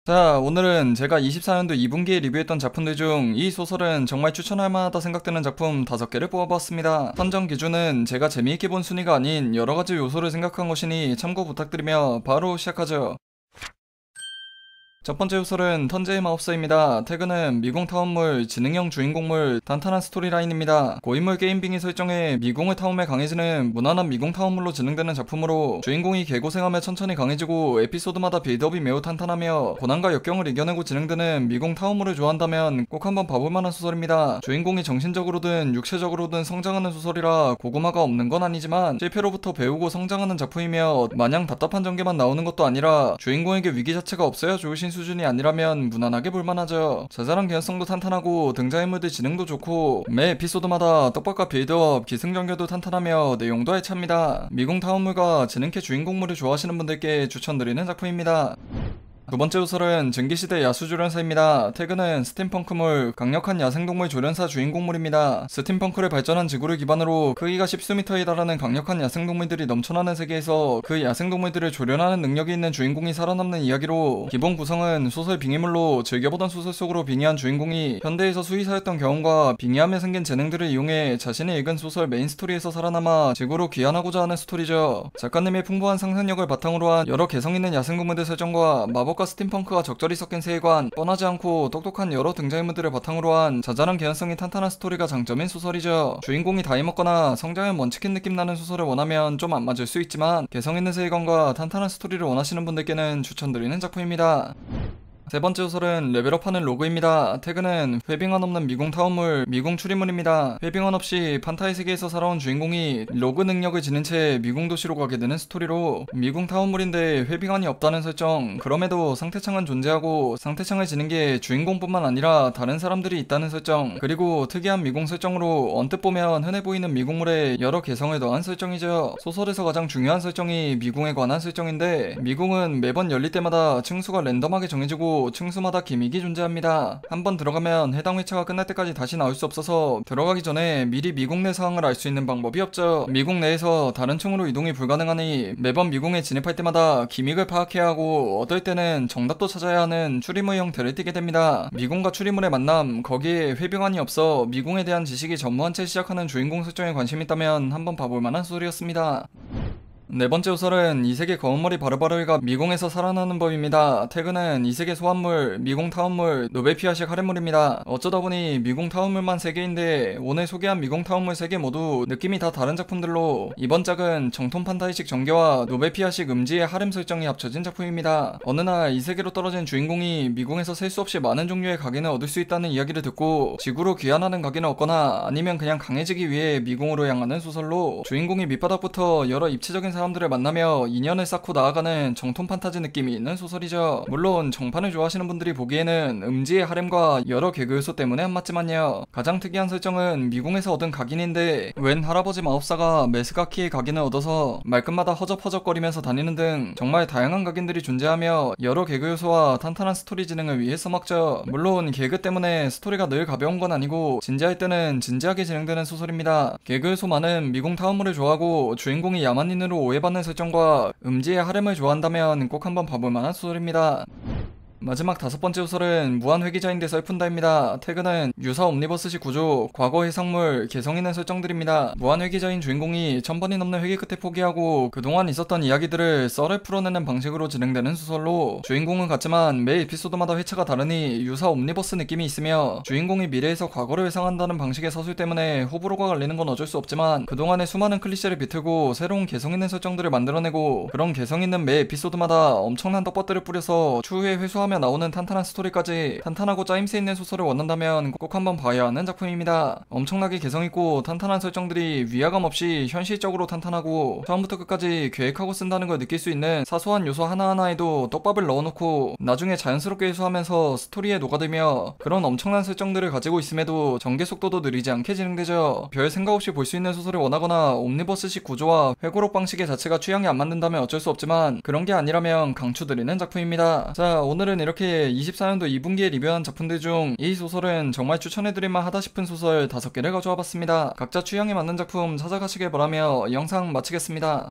자, 오늘은 제가 24년도 2분기에 리뷰했던 작품들 중 이 소설은 정말 추천할 만하다 생각되는 작품 5개를 뽑아봤습니다. 선정 기준은 제가 재미있게 본 순위가 아닌 여러가지 요소를 생각한 것이니 참고 부탁드리며 바로 시작하죠. 첫 번째 요소는 턴제의 마법사입니다. 태그는 미궁 탐험물, 지능형 주인공물, 단단한 스토리라인입니다. 고인물 게임빙의 설정에 미궁의 탐험에 강해지는 무난한 미궁 탐험물로 진행되는 작품으로 주인공이 개고생하며 천천히 강해지고 에피소드마다 빌드업이 매우 탄탄하며 고난과 역경을 이겨내고 진행되는 미궁 탐험물을 좋아한다면 꼭 한번 봐볼만한 소설입니다. 주인공이 정신적으로든 육체적으로든 성장하는 소설이라 고구마가 없는 건 아니지만 실패로부터 배우고 성장하는 작품이며 마냥 답답한 전개만 나오는 것도 아니라 주인공에게 위기 자체가 없어야 좋으신 수준이 아니라면 무난하게 볼만하죠. 자잘한 개연성도 탄탄하고 등장인물들 진행도 좋고 매 에피소드마다 떡밥과 빌드업, 기승전결도 탄탄하며 내용도 알찹니다. 미궁 탐험물과 지능캐 주인공물을 좋아하시는 분들께 추천드리는 작품입니다. 두 번째 소설은 증기시대 야수조련사입니다. 태그는 스팀펑크물, 강력한 야생동물 조련사 주인공물입니다. 스팀펑크를 발전한 지구를 기반으로 크기가 10수미터에 달하는 강력한 야생동물들이 넘쳐나는 세계에서 그 야생동물들을 조련하는 능력이 있는 주인공이 살아남는 이야기로 기본 구성은 소설 빙의물로 즐겨보던 소설 속으로 빙의한 주인공이 현대에서 수의사였던 경험과 빙의하며 생긴 재능들을 이용해 자신이 읽은 소설 메인 스토리에서 살아남아 지구로 귀환하고자 하는 스토리죠. 작가님의 풍부한 상상력을 바탕으로 한 여러 개성있는 야생동물들 설정과 마법과 스팀펑크가 적절히 섞인 세계관, 뻔하지 않고 똑똑한 여러 등장인물들을 바탕으로 한 자잘한 개연성이 탄탄한 스토리가 장점인 소설이죠. 주인공이 다이 먹거나 성장을 먼치킨 느낌 나는 소설을 원하면 좀 안 맞을 수 있지만 개성있는 세계관과 탄탄한 스토리를 원하시는 분들께는 추천드리는 작품입니다. 세 번째 소설은 레벨업하는 로그입니다. 태그는 회빙원 없는 미궁 탐험물, 미궁 추리물입니다. 회빙원 없이 판타의 세계에서 살아온 주인공이 로그 능력을 지닌 채 미궁 도시로 가게 되는 스토리로 미궁 탐험물인데 회빙원이 없다는 설정, 그럼에도 상태창은 존재하고 상태창을 지닌 게 주인공뿐만 아니라 다른 사람들이 있다는 설정, 그리고 특이한 미궁 설정으로 언뜻 보면 흔해 보이는 미궁물에 여러 개성을 더한 설정이죠. 소설에서 가장 중요한 설정이 미궁에 관한 설정인데 미궁은 매번 열릴 때마다 층수가 랜덤하게 정해지고 층수마다 기믹이 존재합니다. 한번 들어가면 해당 회차가 끝날 때까지 다시 나올 수 없어서 들어가기 전에 미리 미궁 내 상황을 알 수 있는 방법이 없죠. 미궁 내에서 다른 층으로 이동이 불가능하니 매번 미궁에 진입할 때마다 기믹을 파악해야 하고 어떨 때는 정답도 찾아야 하는 추리물 형태를 띠게 됩니다. 미궁과 추리물의 만남, 거기에 회빙안이 없어 미궁에 대한 지식이 전무한 채 시작하는 주인공 설정에 관심 있다면 한번 봐볼 만한 소설이었습니다. 네 번째 소설은 이세계 검은머리 바르바르가 미궁에서 살아나는 법입니다. 태그는 이세계 소환물, 미궁 타운물, 노베피아식 할인물입니다. 어쩌다 보니 미궁 타운물만 3개인데 오늘 소개한 미궁 타운물 3개 모두 느낌이 다 다른 작품들로 이번 작은 정통 판타지식 전개와 노베피아식 음지의 하렘 설정이 합쳐진 작품입니다. 어느 날 이 세계로 떨어진 주인공이 미궁에서 셀 수 없이 많은 종류의 각인을 얻을 수 있다는 이야기를 듣고 지구로 귀환하는 각인을 얻거나 아니면 그냥 강해지기 위해 미궁으로 향하는 소설로 주인공이 밑바닥부터 여러 입체적인 사람들을 만나며 인연을 쌓고 나아가는 정통 판타지 느낌이 있는 소설이죠. 물론 정판을 좋아하시는 분들이 보기에는 음지의 하렘과 여러 개그 요소 때문에 안 맞지만요. 가장 특이한 설정은 미궁에서 얻은 각인인데 웬 할아버지 마법사가 메스가키의 각인을 얻어서 말끝마다 허접허접거리면서 다니는 등 정말 다양한 각인들이 존재하며 여러 개그 요소와 탄탄한 스토리 진행을 위해 써먹죠. 물론 개그 때문에 스토리가 늘 가벼운 건 아니고 진지할 때는 진지하게 진행되는 소설입니다. 개그 요소 많은 미궁 타운물을 좋아하고 주인공이 야만인으로 오해받는 설정과 음지의 하렘을 좋아한다면 꼭 한번 봐볼 만한 소설입니다. 마지막 5번째 소설은 무한회귀자인데 썰푼다입니다. 태그는 유사 옴니버스식 구조, 과거 해상물, 개성있는 설정들입니다. 무한회귀자인 주인공이 1000번이 넘는 회귀 끝에 포기하고 그동안 있었던 이야기들을 썰을 풀어내는 방식으로 진행되는 소설로 주인공은 같지만 매 에피소드마다 회차가 다르니 유사 옴니버스 느낌이 있으며 주인공이 미래에서 과거를 회상한다는 방식의 서술 때문에 호불호가 갈리는 건 어쩔 수 없지만 그동안의 수많은 클리셰를 비틀고 새로운 개성있는 설정들을 만들어내고 그런 개성있는 매 에피소드마다 엄청난 떡밥들을 뿌려서 추후에 회수하며 나오는 탄탄한 스토리까지 탄탄하고 짜임새 있는 소설을 원한다면 꼭 한번 봐야 하는 작품입니다. 엄청나게 개성있고 탄탄한 설정들이 위화감 없이 현실적으로 탄탄하고 처음부터 끝까지 계획하고 쓴다는 걸 느낄 수 있는 사소한 요소 하나하나에도 떡밥을 넣어놓고 나중에 자연스럽게 해소하면서 스토리에 녹아들며 그런 엄청난 설정들을 가지고 있음에도 전개 속도도 느리지 않게 진행되죠. 별 생각 없이 볼 수 있는 소설을 원하거나 옴니버스식 구조와 회고록 방식의 자체가 취향이 안 맞는다면 어쩔 수 없지만 그런 게 아니라면 강추드리는 작품입니다. 자, 오늘은 이렇게 24년도 2분기에 리뷰한 작품들 중 이 소설은 정말 추천해드릴만 하다 싶은 소설 5개를 가져와 봤습니다. 각자 취향에 맞는 작품 찾아가시길 바라며 영상 마치겠습니다.